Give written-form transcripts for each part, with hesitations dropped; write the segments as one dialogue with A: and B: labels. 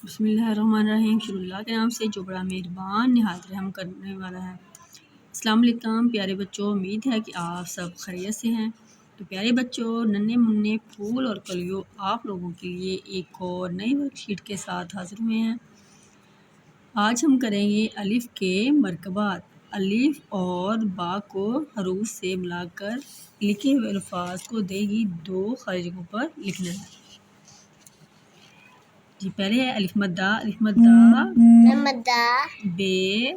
A: بسم اللہ الرحمن الرحیم، شروع اللہ کے نام سے جو بڑا مہربان نہایت رحم کرنے والا ہے۔ السلام علیکم پیارے بچوں، امید ہے کہ آپ سب خیریت سے ہیں۔ تو پیارے بچوں، ننھے منھے پھول اور کلیوں آپ لوگوں کے لیے ایک اور نئی ورک شیٹ کے ساتھ حاضر ہوئے ہیں۔ آج ہم کریں گے الف کے مرکبات۔ الف اور با کو حروف سے ملا کر لکھے ہوئے الفاظ کو دیگی دو خارج جگہوں پر لکھنا ہے۔ جی پہلے ہے الف مدہ، الف مدہ بے،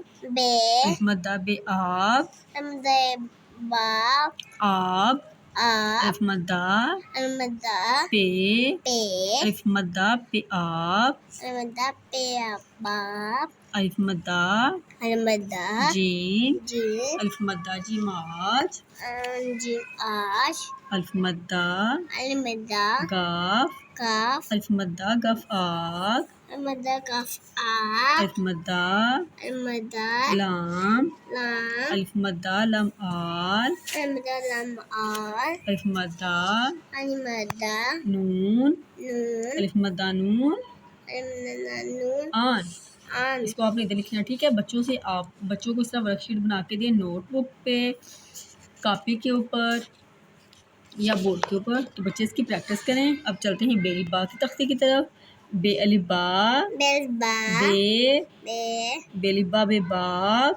A: الف مدہ بے آب، آب، الف مدہ پے، الف مدہ پے آب، الف مدہ جیم، الف مدہ جیم آج، الف مدہ گاف، الف مدہ گف آگ، الف مدہ لام، الف مدہ لم آل، الف مدہ نون، الف مدہ نون آن۔ اس کو آپ نے ادھر لکھنا، ٹھیک ہے؟ بچوں کو اس طرح ورک شیٹ بنا کے دیں نوٹ بک پہ، کاپی کے اوپر یا بورڈ کے اوپر، تو بچے اس کی پریکٹس کریں۔ اب چلتے ہیں بے با کی تختے کی طرف۔ بے الف با، بے الف با بے باپ،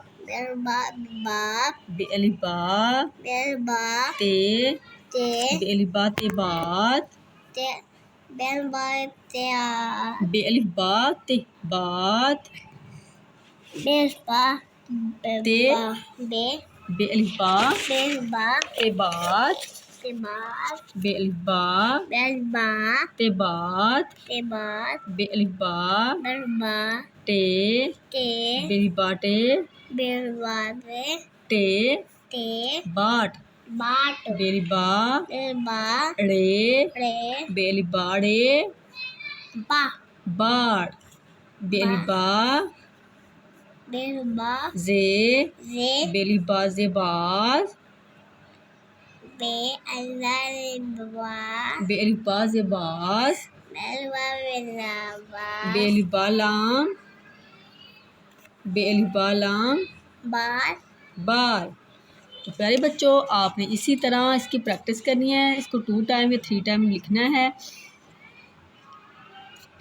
A: بے الف با تے، بے الف با تے بات، بے الف با تے بات، تے بے الف با تے بات، بے الف با تے بات، بے الف با ٹے، بے الف با ٹے باٹ، بے الف با ڑے، بے الف با ڑے باڑ، بے الف با زے، بے الف با زے باز، بے الف با زے باز، بے الف با لام، بے الف با لام بال۔ تو پیارے بچوں، آپ نے اسی طرح اس کی پریکٹس کرنی ہے۔ اس کو 2 ٹائم یا 3 ٹائم لکھنا ہے۔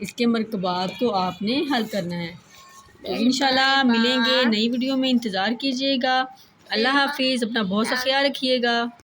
A: اس کے مرکبات کو آپ نے حل کرنا ہے۔ تو انشاءاللہ ملیں گے نئی ویڈیو میں، انتظار کیجیے گا۔ اللہ حافظ، اپنا بہت سا خیال رکھیے گا۔